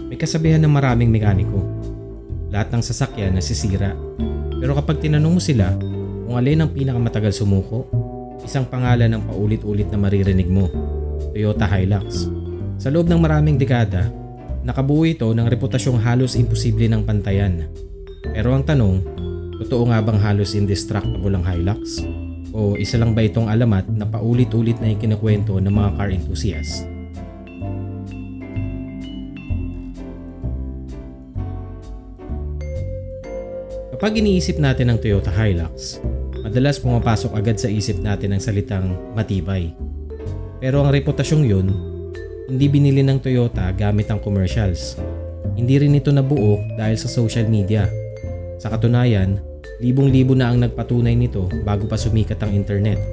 May kasabihan ng maraming mekaniko. Lahat ng sasakyan nasisira. Pero kapag tinanong mo sila kung alin ang pinakamatagal sumuko, isang pangalan ang paulit-ulit na maririnig mo, Toyota Hilux. Sa loob ng maraming dekada, nakabuo ito ng reputasyong halos imposible ng pantayan. Pero ang tanong, totoo nga bang halos indestructible ang Hilux? O isa lang ba itong alamat na paulit-ulit na ikinukwento ng mga car enthusiasts? Kapag iniisip natin ang Toyota Hilux, madalas pumapasok agad sa isip natin ang salitang matibay. Pero ang reputasyong yun, hindi binili ng Toyota gamit ang commercials. Hindi rin ito nabuo dahil sa social media. Sa katunayan, libong-libo na ang nagpatunay nito bago pa sumikat ang internet.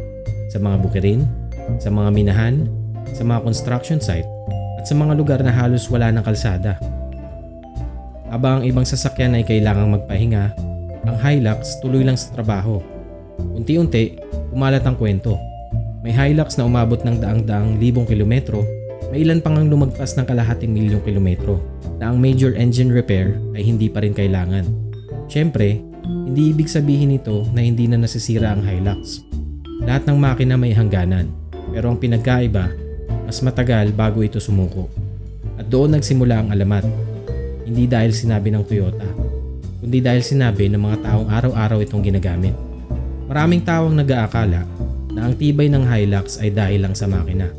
Sa mga bukirin, sa mga minahan, sa mga construction site, at sa mga lugar na halos wala ng kalsada. Habang ang ibang sasakyan ay kailangang magpahinga, ang Hilux tuloy lang sa trabaho. Unti-unti, umalat ang kwento. May Hilux na umabot ng daang-daang libong kilometro, may ilan pang ang lumagpas ng kalahating milyong kilometro na ang major engine repair ay hindi pa rin kailangan. Siyempre, hindi ibig sabihin nito na hindi na nasisira ang Hilux. Lahat ng makina may hangganan, pero ang pinagkaiba, mas matagal bago ito sumuko. At doon nagsimula ang alamat. Hindi dahil sinabi ng Toyota, kundi dahil sinabi ng mga taong araw-araw itong ginagamit. Maraming taong nag-aakala na ang tibay ng Hilux ay dahil lang sa makina.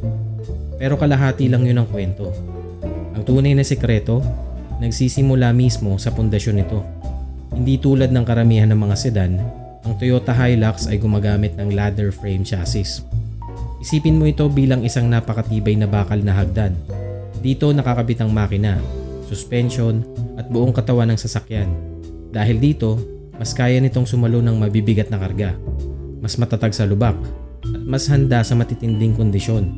Pero kalahati lang yun ang kwento. Ang tunay na sekreto, nagsisimula mismo sa pundasyon nito. Hindi tulad ng karamihan ng mga sedan, ang Toyota Hilux ay gumagamit ng ladder frame chassis. Isipin mo ito bilang isang napakatibay na bakal na hagdan. Dito nakakabit ang makina, suspension at buong katawan ng sasakyan. Dahil dito, mas kaya nitong sumalo ng mabibigat na karga, mas matatag sa lubak, at mas handa sa matitinding kondisyon.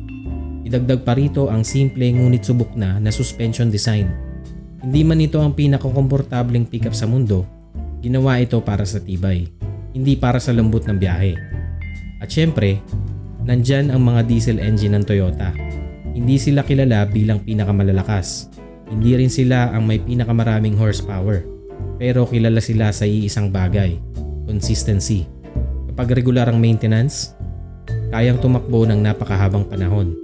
Idagdag pa rito ang simple ngunit subok na suspension design. Hindi man ito ang pinakakomportableng pickup sa mundo, ginawa ito para sa tibay, hindi para sa lambot ng biyahe. At syempre, nandyan ang mga diesel engine ng Toyota. Hindi sila kilala bilang pinakamalalakas. Hindi rin sila ang may pinakamaraming horsepower. Pero kilala sila sa iisang bagay, consistency. Kapag regular ang maintenance, kayang tumakbo ng napakahabang panahon.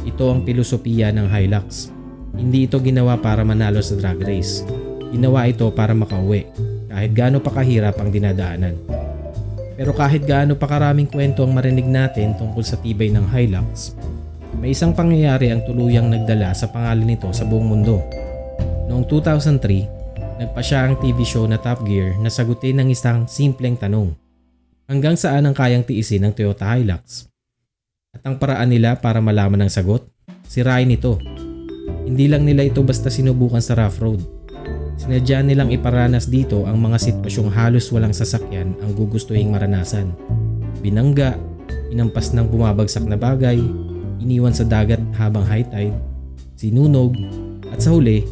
Ito ang filosofiya ng Hilux. Hindi ito ginawa para manalo sa drag race. Ginawa ito para makauwi, kahit gaano pa kahirap ang dinadaanan. Pero kahit gaano pa karaming kwento ang marinig natin tungkol sa tibay ng Hilux, may isang pangyayari ang tuluyang nagdala sa pangalan nito sa buong mundo. Noong 2003, nagpa siya ang TV show na Top Gear na sagutin ng isang simpleng tanong. Hanggang saan ang kayang tiisin ng Toyota Hilux? At ang paraan nila para malaman ang sagot, sirain ito. Hindi lang nila ito basta sinubukan sa rough road. Sinadya nilang iparanas dito ang mga sitwasyong halos walang sasakyan ang gugustuhing maranasan. Binangga, inampas ng bumabagsak na bagay, iniwan sa dagat habang high tide, sinunog, at sa huli,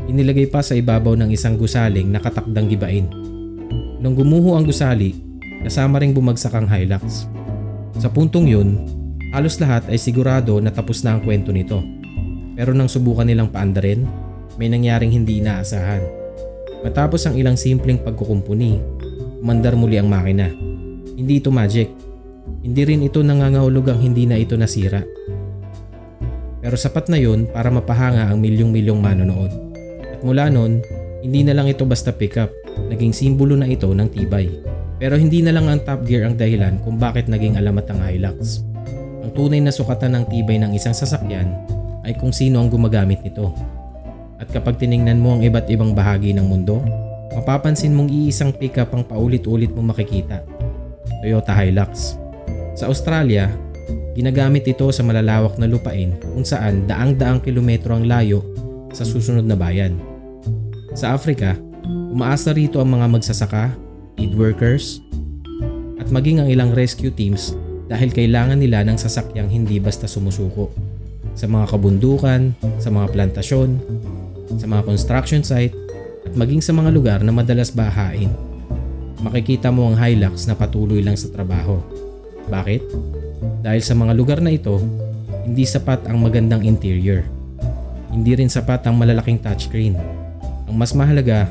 inilagay pa sa ibabaw ng isang gusaling na katakdang gibain. Nung gumuho ang gusali, kasama ring bumagsak ang Hilux. Sa puntong yun, halos lahat ay sigurado na tapos na ang kwento nito. Pero nang subukan nilang paandarin, may nangyaring hindi inaasahan. Matapos ang ilang simpleng pagkukumpuni, umandar muli ang makina. Hindi ito magic. Hindi rin ito nangangahulog ang hindi na ito nasira. Pero sapat na yun para mapahanga ang milyong-milyong manonood. At mula nun, hindi na lang ito basta pickup, naging simbolo na ito ng tibay. Pero hindi na lang ang Top Gear ang dahilan kung bakit naging alamat ang Hilux. Ang tunay na sukatan ng tibay ng isang sasakyan ay kung sino ang gumagamit nito. At kapag tiningnan mo ang iba't ibang bahagi ng mundo, mapapansin mong iisang pickup ang paulit-ulit mong makikita. Toyota Hilux. Sa Australia, ginagamit ito sa malalawak na lupain kung saan daang-daang kilometro ang layo sa susunod na bayan. Sa Africa, umaasa rito ang mga magsasaka, aid workers, at maging ang ilang rescue teams dahil kailangan nila ng sasakyang hindi basta sumusuko. Sa mga kabundukan, sa mga plantasyon, sa mga construction site, at maging sa mga lugar na madalas bahain. Makikita mo ang Hilux na patuloy lang sa trabaho. Bakit? Dahil sa mga lugar na ito, hindi sapat ang magandang interior. Hindi rin sapat ang malalaking touchscreen. Ang mas mahalaga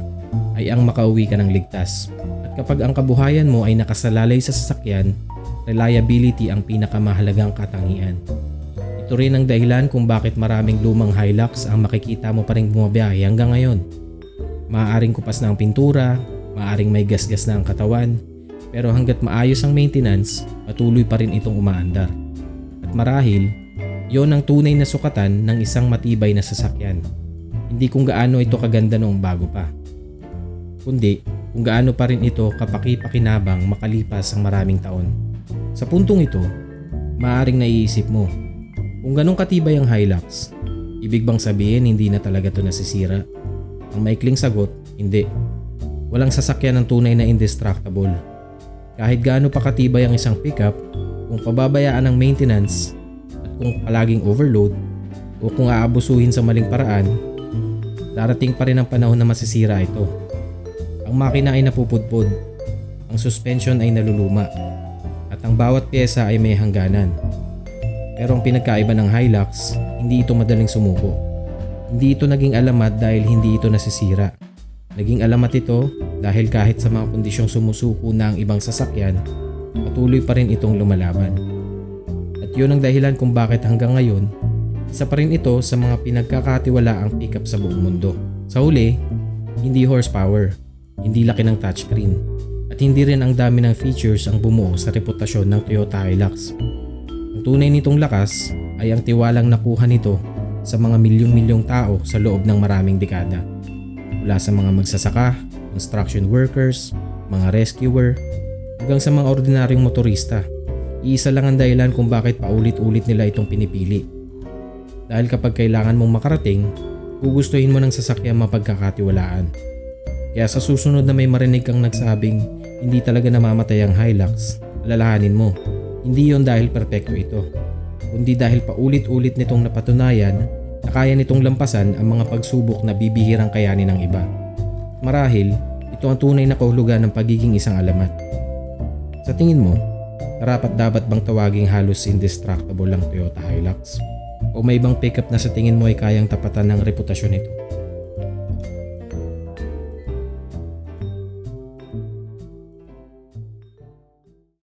ay ang makauwi ka ng ligtas. At kapag ang kabuhayan mo ay nakasalalay sa sasakyan, reliability ang pinakamahalagang katangian. Ito rin ang dahilan kung bakit maraming lumang Hilux ang makikita mo pa rin bumabiyahe hanggang ngayon. Maaaring kupas na ang pintura, maaaring may gasgas na ang katawan, pero hanggat maayos ang maintenance, patuloy pa rin itong umaandar. At marahil, yon ang tunay na sukatan ng isang matibay na sasakyan. Hindi kung gaano ito kaganda noong bago pa, kundi kung gaano pa rin ito kapaki-pakinabang makalipas ang maraming taon. Sa puntong ito, maaaring naiisip mo, kung ganong katibay ang Hilux, ibig bang sabihin hindi na talaga ito nasisira? Ang maikling sagot, hindi. Walang sasakyan ng tunay na indestructible. Kahit gaano pa katibay ang isang pickup, kung pababayaan ng maintenance at kung palaging overload o kung aabusuhin sa maling paraan, darating pa rin ang panahon na masisira ito. Ang makina ay napupudpod, ang suspension ay naluluma, at ang bawat pyesa ay may hangganan. Pero ang pinagkaiba ng Hilux, hindi ito madaling sumuko. Hindi ito naging alamat dahil hindi ito nasisira. Naging alamat ito dahil kahit sa mga kondisyong sumusuko na ang ibang sasakyan, patuloy pa rin itong lumalaban. At yun ang dahilan kung bakit hanggang ngayon, isa pa rin ito sa mga pinagkakatiwalaang pickup sa buong mundo. Sa huli, hindi horsepower, hindi laki ng touchscreen, at hindi rin ang dami ng features ang bumuo sa reputasyon ng Toyota Hilux. Ang tunay nitong lakas ay ang tiwalang nakuha nito sa mga milyong-milyong tao sa loob ng maraming dekada. Mula sa mga magsasaka, construction workers, mga rescuer, hanggang sa mga ordinaryong motorista. Iisa lang ang dahilan kung bakit paulit-ulit nila itong pinipili. Dahil kapag kailangan mong makarating, gugustuhin mo ng sasakyang mapagkakatiwalaan. Kaya sa susunod na may marinig kang nagsabing hindi talaga namamatay ang Hilux, alalahanin mo, hindi yon dahil perpekto ito, kundi dahil paulit-ulit nitong napatunayan na kaya nitong lampasan ang mga pagsubok na bibihirang kayanin ng iba. Marahil, ito ang tunay na kahulugan ng pagiging isang alamat. Sa tingin mo, karapat-dapat bang tawaging halos indestructible ang Toyota Hilux? O may ibang pickup na sa tingin mo ay kayang tapatan ng reputasyon nito?